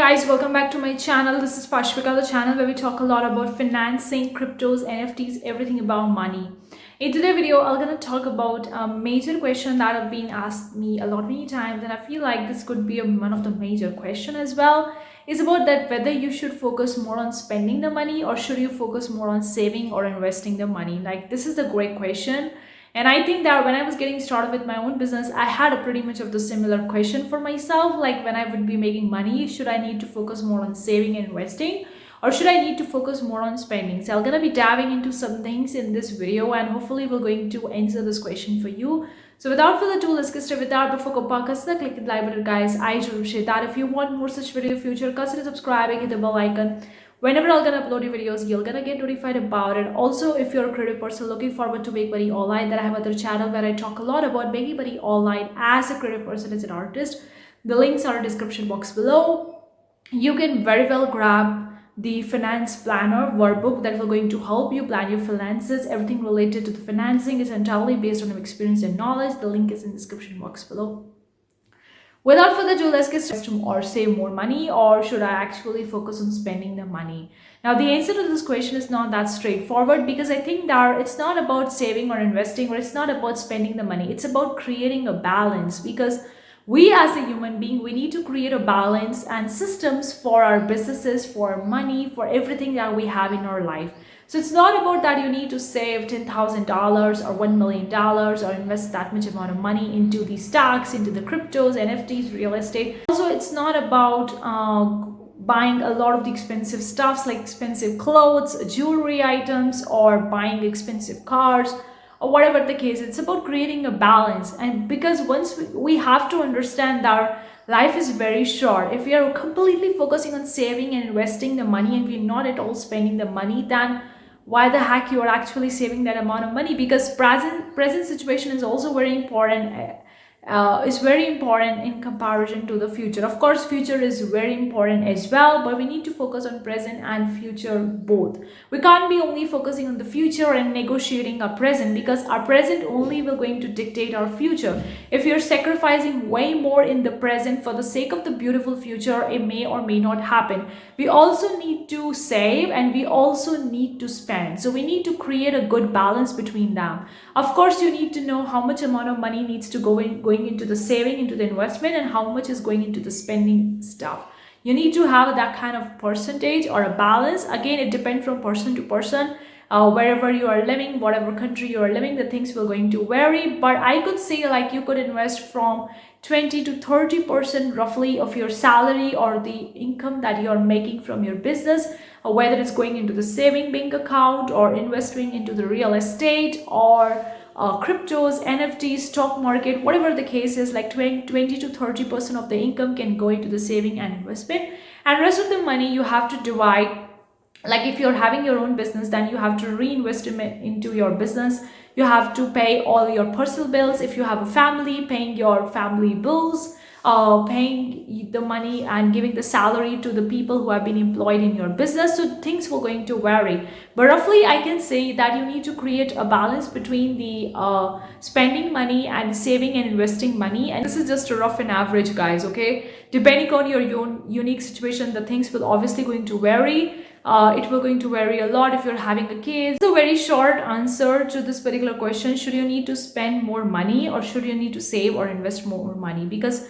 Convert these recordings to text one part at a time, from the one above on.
guys, welcome back to my channel. This is Pashvika, the channel where we talk a lot about financing, cryptos, NFTs, everything about money. In today's video, I'm gonna talk about a major question that have been asked me a lot many times, and I feel like this could be one of the major question as well. Is about that whether you should focus more on spending the money or should you focus more on saving or investing the money. Like, this is a great question. And I think that when I was getting started with my own business, I had a pretty much of the similar question for myself. Like, when I would be making money, should I need to focus more on saving and investing, or should I need to focus more on spending? So I'm gonna be diving into some things in this video, and hopefully we're going to answer this question for you. So without further ado, let's get started. Without before click the like button, guys. I do appreciate that. If you want more such video in the future, consider subscribing, hit the bell icon. Whenever I'm gonna upload your videos, you're gonna get notified about it. Also, if you're a creative person looking forward to make money online, then I have other channel where I talk a lot about making money online as a creative person, as an artist. The links are in the description box below. You can very well grab the finance planner workbook that will going to help you plan your finances. Everything related to the financing is entirely based on your experience and knowledge. The link is in the description box below. Without further ado, let's get started. Or save more money, or should I actually focus on spending the money? Now, the answer to this question is not that straightforward, because I think that it's not about saving or investing, or it's not about spending the money. It's about creating a balance, because we as a human being, we need to create a balance and systems for our businesses, for money, for everything that we have in our life. So it's not about that you need to save $10,000 or $1 million or invest that much amount of money into the stocks, into the cryptos, NFTs, real estate. Also, it's not about buying a lot of the expensive stuffs like expensive clothes, jewelry items, or buying expensive cars, or whatever the case. It's about creating a balance. And because once we have to understand that our life is very short, if we are completely focusing on saving and investing the money and we're not at all spending the money, then why the heck you are actually saving that amount of money? Because present situation is also very important. Is very important in comparison to the future. Of course, future is very important as well, but we need to focus on present and future both. We can't be only focusing on the future and negotiating our present, because our present only will going to dictate our future. If you're sacrificing way more in the present for the sake of the beautiful future, it may or may not happen. We also need to save and we also need to spend. So we need to create a good balance between them. Of course, you need to know how much amount of money needs to going into the saving, into the investment, and how much is going into the spending stuff. You need to have that kind of percentage or a balance. Again, it depends from person to person. Wherever you are living, whatever country you are living, the things will going to vary. But I could say, like, you could invest from 20 to 30% roughly of your salary or the income that you are making from your business, whether it's going into the saving bank account or investing into the real estate or cryptos, NFTs, stock market, whatever the case is. Like 20 to 30% of the income can go into the saving and investment, and rest of the money you have to divide. Like, if you're having your own business, then you have to reinvest into your business. You have to pay all your personal bills. If you have a family, paying your family bills, paying the money and giving the salary to the people who have been employed in your business. So things were going to vary, but roughly I can say that you need to create a balance between the spending money and saving and investing money. And this is just a rough and average, guys. Okay, depending on your unique situation, the things will obviously going to vary. It will going to vary a lot if you're having a kid. So very short answer to this particular question: should you need to spend more money, or should you need to save or invest more money? Because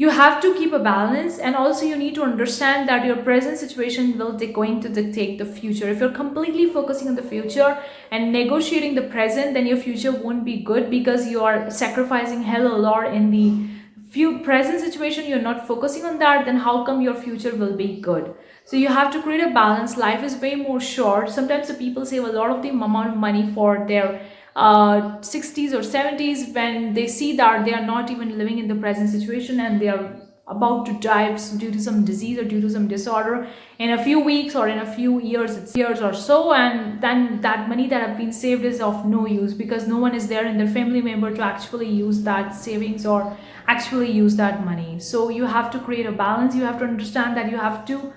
you have to keep a balance, and also you need to understand that your present situation will going to dictate the future. If you're completely focusing on the future and negotiating the present, then your future won't be good, because you are sacrificing hell a lot in the present situation. You're not focusing on that, then how come your future will be good? So you have to create a balance. Life is way more short. Sometimes the people save a lot of the amount of money for their 60s or 70s, when they see that they are not even living in the present situation and they are about to die due to some disease or due to some disorder in a few weeks or in a few years or so, and then that money that have been saved is of no use, because no one is there in their family member to actually use that savings or actually use that money. So you have to create a balance. You have to understand that you have to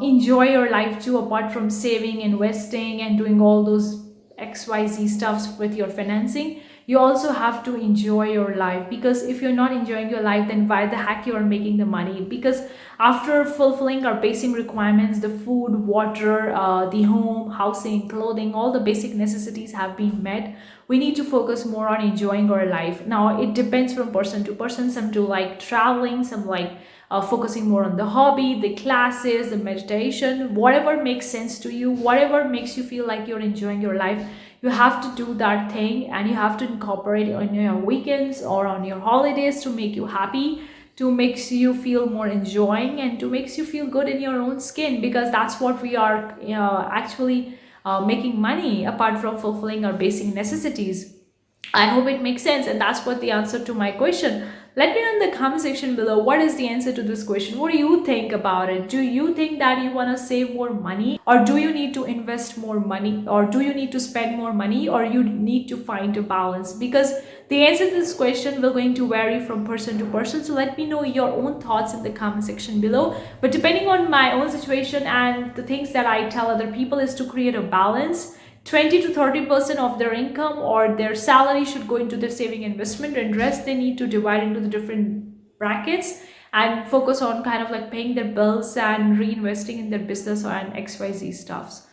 enjoy your life too, apart from saving, investing, and doing all those XYZ stuffs with your financing. you also have to enjoy your life, because if you're not enjoying your life, then why the heck you are making the money? Because after fulfilling our basic requirements, the food, water, the home, housing, clothing, all the basic necessities have been met, we need to focus more on enjoying our life. Now it depends from person to person. Some do like traveling, some like focusing more on the hobby, the classes, the meditation, whatever makes sense to you, whatever makes you feel like you're enjoying your life. You have to do that thing, and you have to incorporate it on your weekends or on your holidays to make you happy, to makes you feel more enjoying, and to makes you feel good in your own skin, because that's what we are actually making money apart from fulfilling our basic necessities. I hope it makes sense, and that's what the answer to my question. Let me know in the comment section below, what is the answer to this question? What do you think about it? Do you think that you want to save more money, or do you need to invest more money, or do you need to spend more money, or you need to find a balance? Because the answer to this question will going to vary from person to person. So let me know your own thoughts in the comment section below. But depending on my own situation and the things that I tell other people is to create a balance. 20 to 30% of their income or their salary should go into their saving investment, and rest they need to divide into the different brackets and focus on kind of like paying their bills and reinvesting in their business and XYZ stuffs.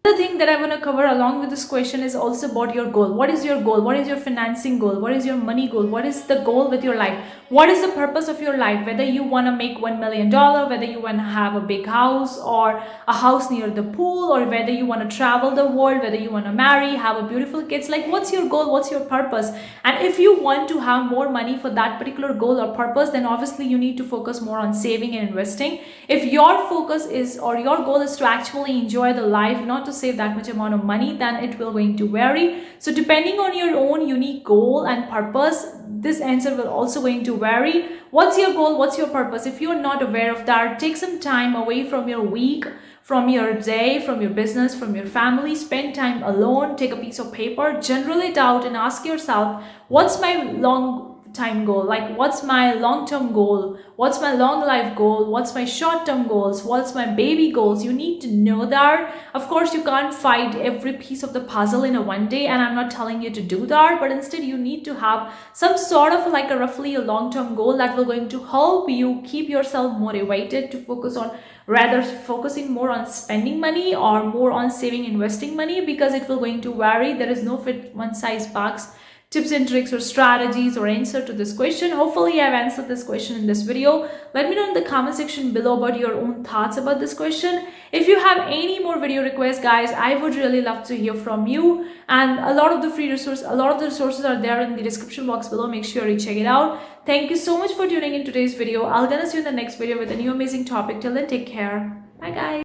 The thing that I want to cover along with this question is also about your goal. What is your goal? What is your financing goal? What is your money goal? What is the goal with your life? What is the purpose of your life? Whether you want to make $1 million, whether you want to have a big house or a house near the pool, or whether you want to travel the world, whether you want to marry, have a beautiful kids, like what's your goal? What's your purpose? And if you want to have more money for that particular goal or purpose, then obviously you need to focus more on saving and investing. If your focus is, or your goal is to actually enjoy the life, not to save that much amount of money, then it will going to vary. So depending on your own unique goal and purpose, this answer will also going to vary. What's your goal? What's your purpose? If you're not aware of that, take some time away from your week, from your day, from your business, from your family. Spend time alone, take a piece of paper, journal it out, and ask yourself, what's my long time goal? Like, what's my long-term goal? What's my long life goal? What's my short-term goals? What's my baby goals? You need to know that. Of course, you can't find every piece of the puzzle in a one day, and I'm not telling you to do that, but instead you need to have some sort of like a roughly a long-term goal that will going to help you keep yourself motivated to focus on, rather focusing more on spending money or more on saving, investing money, because it will going to vary. There is no fit one size box tips and tricks or strategies or answer to this question. Hopefully I've answered this question in this video. Let me know in the comment section below about your own thoughts about this question. If you have any more video requests, guys, I would really love to hear from you. And a lot of the resources are there in the description box below. Make sure you check it out. Thank you so much for tuning in today's video. I'll gonna see you in the next video with a new amazing topic. Till then, take care. Bye guys.